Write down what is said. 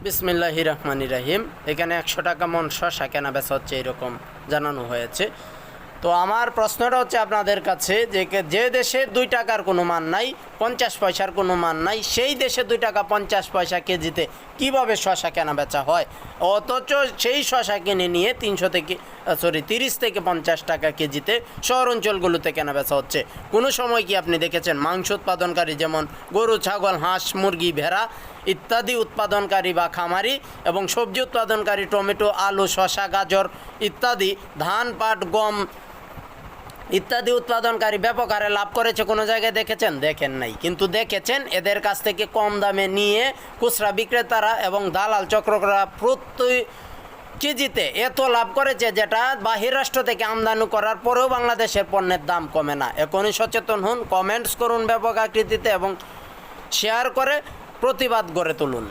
বিসমিল্লাহির রহমানির রহিম। এখানে 100 টাকা মন শসা কেনা বেচা হচ্ছে এরকম জানানো হয়েছে। তো আমার প্রশ্নটা হচ্ছে আপনাদের কাছে যে দেশে 2 টাকার কোনো মান নাই, 50 পয়সার কোনো মান নাই, সেই দেশে 2 টাকা 50 পয়সা কেজিতে কীভাবে শসা কেনা বেচা হয়, অথচ সেই শসা কিনে নিয়ে 30 থেকে 50 টাকা কেজিতে শহর অঞ্চলগুলোতে কেনা বেচা হচ্ছে। কোনো সময় কি আপনি দেখেছেন মাংস উৎপাদনকারী যেমন গরু, ছাগল, হাঁস, মুরগি, ভেড়া ইত্যাদি উৎপাদনকারী বা খামারি এবং সবজি উৎপাদনকারী টমেটো, আলু, শসা, গাজর ইত্যাদি, ধান, পাট, গম ইত্যাদি উৎপাদনকারী ব্যাপক হারে লাভ করেছে কোনো জায়গায় দেখেছেন? দেখেন নাই। কিন্তু দেখেছেন এদের কাছ থেকে কম দামে নিয়ে খুচরা বিক্রেতারা এবং দালাল চক্ররা প্রতি কেজিতে এত লাভ করেছে যেটা বাহির রাষ্ট্র থেকে আমদানি করার পরেও বাংলাদেশের পণ্যের দাম কমে না। এখনই সচেতন হন, কমেন্টস করুন ব্যাপক আকৃতিতে এবং শেয়ার করে প্রতিবাদ গড়ে তুলুন।